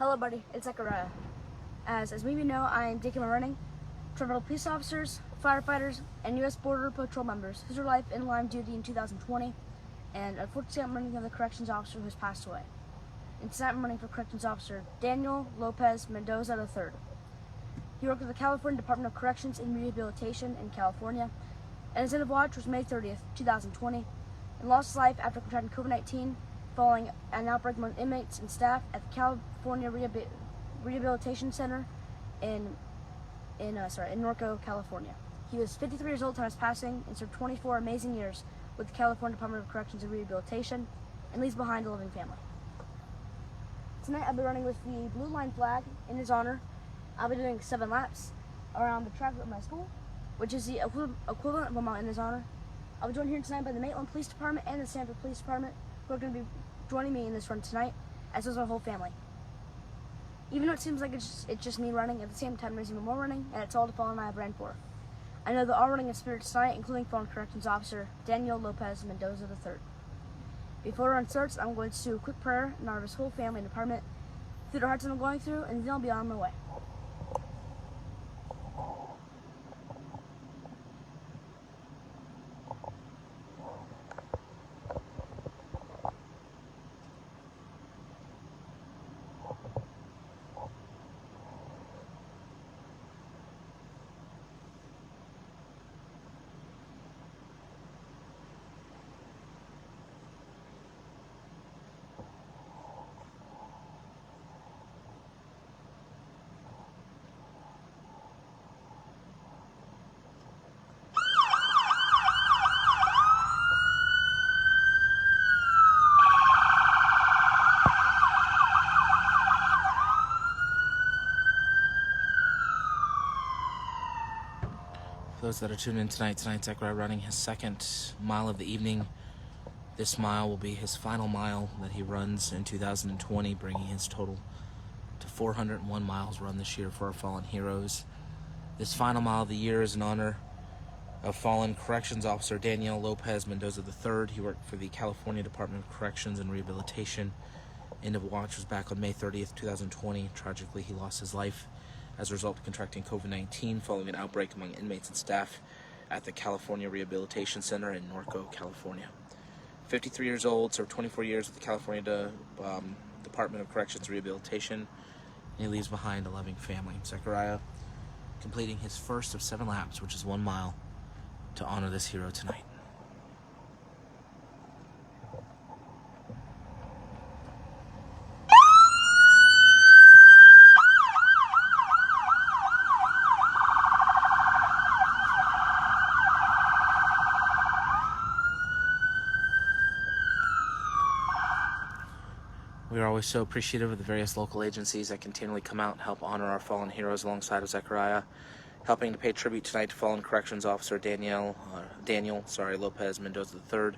Hello, buddy. It's Zechariah. As many of you know, I am taking my running to fellow police officers, firefighters, and U.S. Border Patrol members whose life in line of duty in 2020, and unfortunately I'm running for the corrections officer who has passed away. And tonight I'm running for Corrections Officer Daniel Lopez Mendoza III. He worked with the California Department of Corrections and Rehabilitation in California, and his end of watch was May 30th, 2020, and lost his life after contracting COVID-19 following an outbreak among inmates and staff at the California Rehabilitation Center in Norco, California. He was 53 years old at the time of his passing and served 24 amazing years with the California Department of Corrections and Rehabilitation and leaves behind a loving family. Tonight I'll be running with the blue line flag in his honor. I'll be doing 7 laps around the track at my school, which is the equivalent of a mile in his honor. I'll be joined here tonight by the Maitland Police Department and the Sanford Police Department, who are going to be joining me in this run tonight, as well as our whole family. Even though it seems like it's just me running, at the same time there's even more running, and it's all to Fallen I have ran for. I know they're all running in spirit tonight, including Fallen Corrections Officer Daniel Lopez Mendoza III. Before the run starts, I'm going to do a quick prayer in honor of his whole family and department, through the hearts that I'm going through, and then I'll be on my way. For those that are tuning in tonight, Zechariah running his second mile of the evening. This mile will be his final mile that he runs in 2020, bringing his total to 401 miles run this year for our fallen heroes. This final mile of the year is in honor of fallen Corrections Officer Daniel Lopez Mendoza III. He worked for the California Department of Corrections and Rehabilitation. End of watch was back on May 30th, 2020. Tragically, he lost his life as a result of contracting COVID-19 following an outbreak among inmates and staff at the California Rehabilitation Center in Norco, California. 53 years old, served 24 years with the California Department of Corrections and Rehabilitation, and he leaves behind a loving family. Zechariah completing his first of 7 laps, which is 1 mile, to honor this hero tonight. We are always so appreciative of the various local agencies that continually come out and help honor our fallen heroes alongside of Zechariah. Helping to pay tribute tonight to fallen Corrections Officer Daniel Lopez Mendoza III.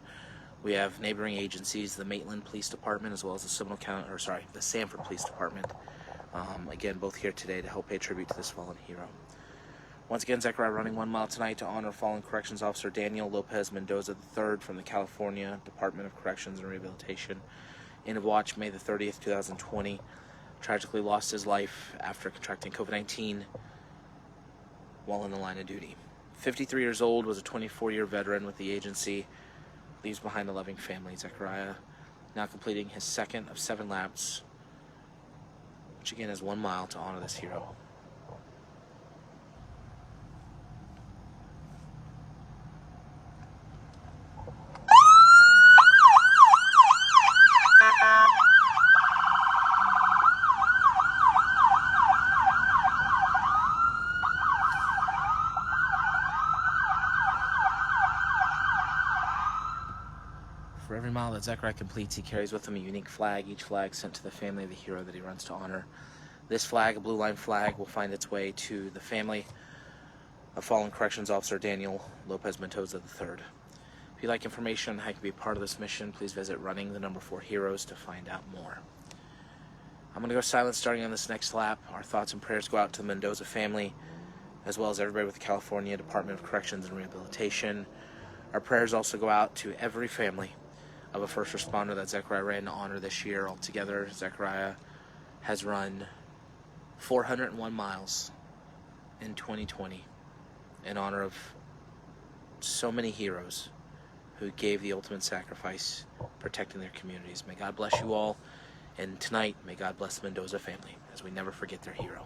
We have neighboring agencies, the Maitland Police Department, as well as the Sanford Police Department. Again, both here today to help pay tribute to this fallen hero. Once again, Zechariah running 1 mile tonight to honor fallen Corrections Officer Daniel Lopez Mendoza III from the California Department of Corrections and Rehabilitation. End of watch, May the 30th, 2020. Tragically lost his life after contracting COVID-19 while in the line of duty. 53 years old, was a 24-year veteran with the agency, leaves behind a loving family. Zechariah now completing his second of 7 laps, which again is 1 mile to honor this hero. For every mile that Zechariah completes, he carries with him a unique flag, each flag sent to the family of the hero that he runs to honor. This flag, a blue line flag, will find its way to the family of fallen Corrections Officer Daniel Lopez Mendoza III. If you'd like information on how you can be a part of this mission, please visit running4heroes to find out more. I'm going to go silent starting on this next lap. Our thoughts and prayers go out to the Mendoza family, as well as everybody with the California Department of Corrections and Rehabilitation. Our prayers also go out to every family of a first responder that Zechariah ran to honor this year. Altogether, Zechariah has run 401 miles in 2020 in honor of so many heroes who gave the ultimate sacrifice protecting their communities. May God bless you all, and tonight may God bless the Mendoza family as we never forget their hero.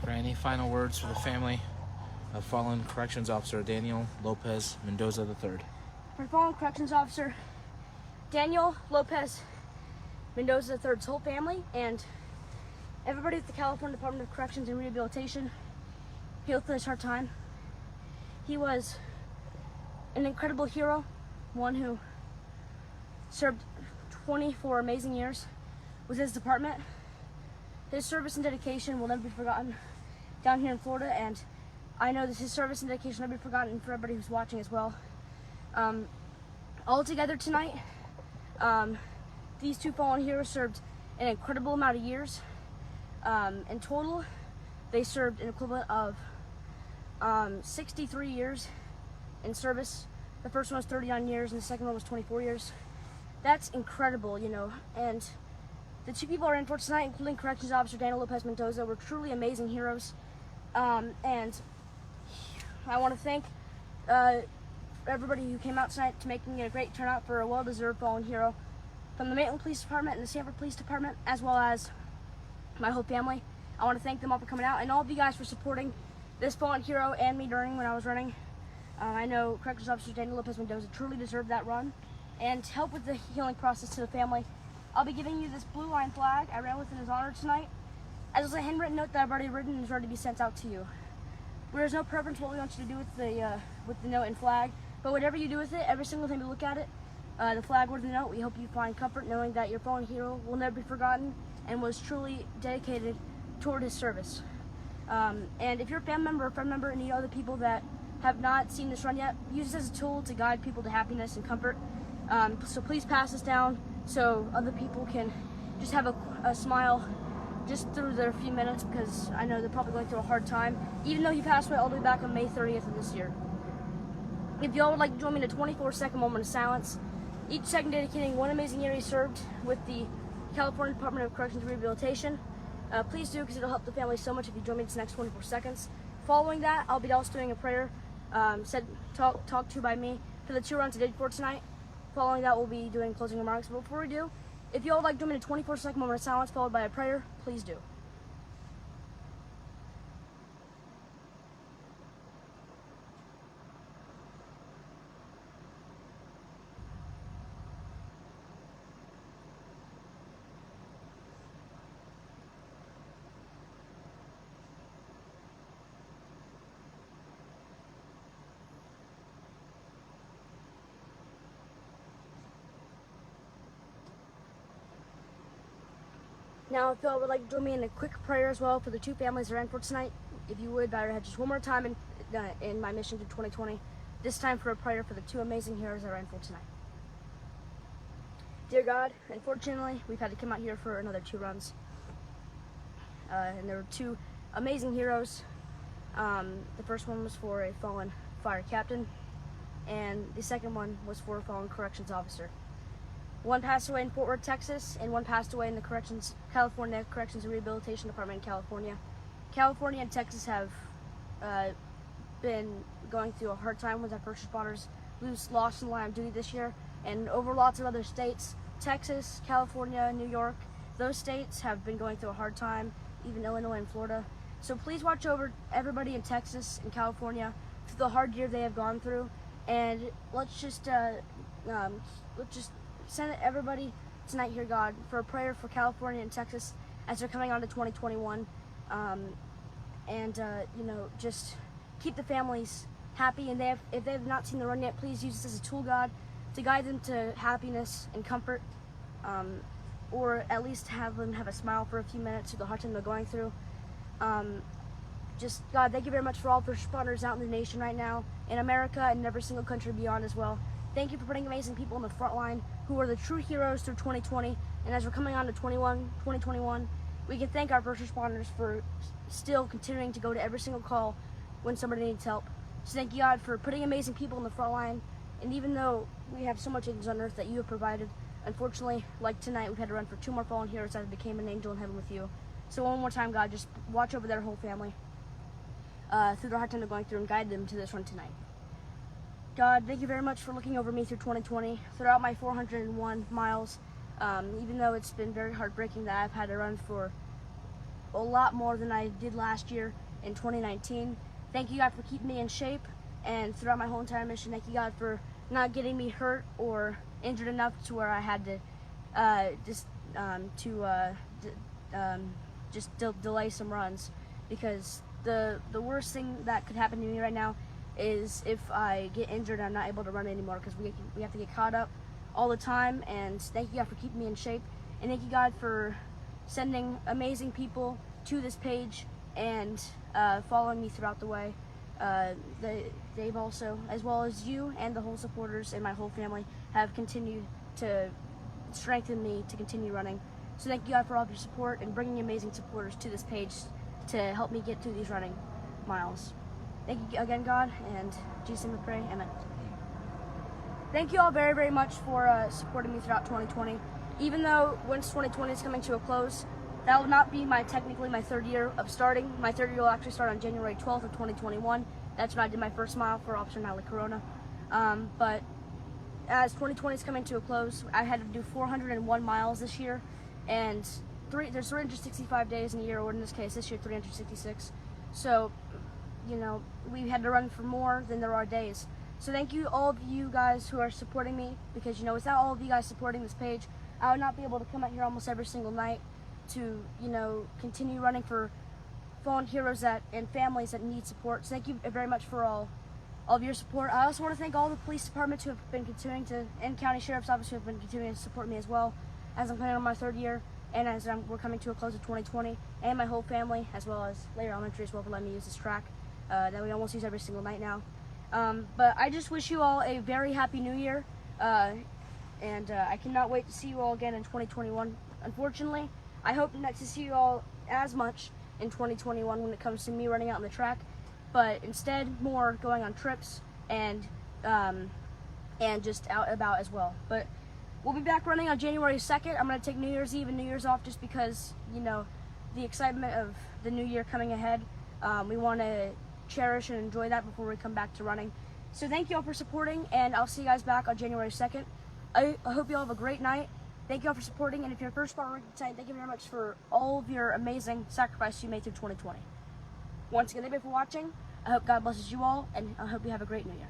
Pray any final words for the family of fallen corrections officer Daniel Lopez Mendoza III. For fallen corrections officer Daniel Lopez Mendoza III's whole family and everybody at the California Department of Corrections and Rehabilitation, heal through this hard time. He was an incredible hero, one who served 24 amazing years with his department. His service and dedication will never be forgotten down here in Florida, and I know that his service and dedication will never be forgotten for everybody who's watching as well. All together tonight, these two fallen heroes served an incredible amount of years. In total, they served an equivalent of 63 years in service. The first one was 39 years and the second one was 24 years. That's incredible, you know. And the two people are in for tonight, including Corrections Officer Daniel Lopez Mendoza, were truly amazing heroes. And I want to thank everybody who came out tonight to making it a great turnout for a well-deserved fallen hero from the Maitland Police Department and the Sanford Police Department, as well as my whole family. I want to thank them all for coming out and all of you guys for supporting this fallen hero and me during when I was running. I know Corrections Officer Daniel Lopez Mendoza truly deserved that run, and to help with the healing process to the family, I'll be giving you this blue line flag I ran with in his honor tonight, as well as a handwritten note that I've already written and is ready to be sent out to you. There's no preference what we want you to do with the note and flag, but whatever you do with it, every single time you look at it, the flag or the note, we hope you find comfort knowing that your fallen hero will never be forgotten and was truly dedicated toward his service. And if you're a family member or friend member and you know other people that have not seen this run yet, use this as a tool to guide people to happiness and comfort. So please pass this down so other people can just have a smile just through their few minutes, because I know they're probably going through a hard time, even though he passed away all the way back on May 30th of this year. If y'all would like to join me in a 24-second moment of silence, each second dedicating one amazing year he served with the California Department of Corrections and Rehabilitation, please do, because it'll help the family so much if you join me in the next 24 seconds. Following that, I'll be also doing a prayer talked to by me for the 2 runs I did for tonight. Following that, we'll be doing closing remarks. But before we do, if you all would like to join me in a 24-second moment of silence followed by a prayer, please do. Now, if y'all would like to join me in a quick prayer as well for the 2 families that are in for tonight, if you would, bow your head just one more time in my mission to 2020, this time for a prayer for the 2 amazing heroes that are in for tonight. Dear God, unfortunately, we've had to come out here for another 2 runs. And there were 2 amazing heroes. The first one was for a fallen fire captain, and the second one was for a fallen corrections officer. One passed away in Fort Worth, Texas, and one passed away in the California Corrections and Rehabilitation Department in California. California and Texas have been going through a hard time with our first responders lost in the line of duty this year, and over lots of other states, Texas, California, New York, those states have been going through a hard time, even Illinois and Florida. So please watch over everybody in Texas and California through the hard year they have gone through, and let's just send everybody tonight here, God, for a prayer for California and Texas as they're coming on to 2021. You know, just keep the families happy. And if they have not seen the run yet, please use this as a tool, God, to guide them to happiness and comfort, or at least have them have a smile for a few minutes through the hard time they're going through. Just, God, thank you very much for all first responders out in the nation right now, in America, and every single country beyond as well. Thank you for putting amazing people on the front line who are the true heroes through 2020. And as we're coming on to 2021, we can thank our first responders for still continuing to go to every single call when somebody needs help. So thank you, God, for putting amazing people on the front line. And even though we have so much angels on earth that you have provided, unfortunately, like tonight, we've had to run for 2 more fallen heroes that became an angel in heaven with you. So one more time, God, just watch over their whole family through the hard time they're going through and guide them to this run tonight. God, thank you very much for looking over me through 2020, throughout my 401 miles, even though it's been very heartbreaking that I've had to run for a lot more than I did last year in 2019. Thank you, God, for keeping me in shape, and throughout my whole entire mission, thank you, God, for not getting me hurt or injured enough to where I had to delay some runs, because the worst thing that could happen to me right now is if I get injured and I'm not able to run anymore, because we have to get caught up all the time. And thank you, God, for keeping me in shape, and thank you, God, for sending amazing people to this page and following me throughout the way. They've also, as well as you and the whole supporters and my whole family, have continued to strengthen me to continue running. So thank you, God, for all of your support and bringing amazing supporters to this page to help me get through these running miles. Thank you again, God, and in Jesus' name we pray, amen. Thank you all very, very much for supporting me throughout 2020. Even though once 2020 is coming to a close, that will not be technically my third year of starting. My third year will actually start on January 12th of 2021. That's when I did my first mile for Officer Natalie Corona. But as 2020 is coming to a close, I had to do 401 miles this year, and there's 365 days in a year, or in this case, this year 366. So, we had to run for more than there are days. So thank you, all of you guys who are supporting me, because without all of you guys supporting this page, I would not be able to come out here almost every single night to continue running for fallen heroes and families that need support. So thank you very much for all of your support. I also want to thank all the police departments who have been continuing to, and county sheriff's office who have been continuing to support me as well, as I'm coming on my third year, and as we're coming to a close of 2020, and my whole family, as well as Later Elementary as well, for letting me use this track that we almost use every single night now. But I just wish you all a very happy new year, and I cannot wait to see you all again in 2021. Unfortunately, I hope not to see you all as much in 2021 when it comes to me running out on the track, but instead more going on trips and just out and about as well. But we'll be back running on January 2nd. I'm going to take New Year's Eve and New Year's off just because, the excitement of the new year coming ahead. We want to cherish and enjoy that before we come back to running. So thank you all for supporting, and I'll see you guys back on January 2nd. I hope you all have a great night. Thank you all for supporting, and if you're a first spot tonight, thank you very much for all of your amazing sacrifice you made through 2020. Once again, thank you for watching. I hope God blesses you all, and I hope you have a great new year.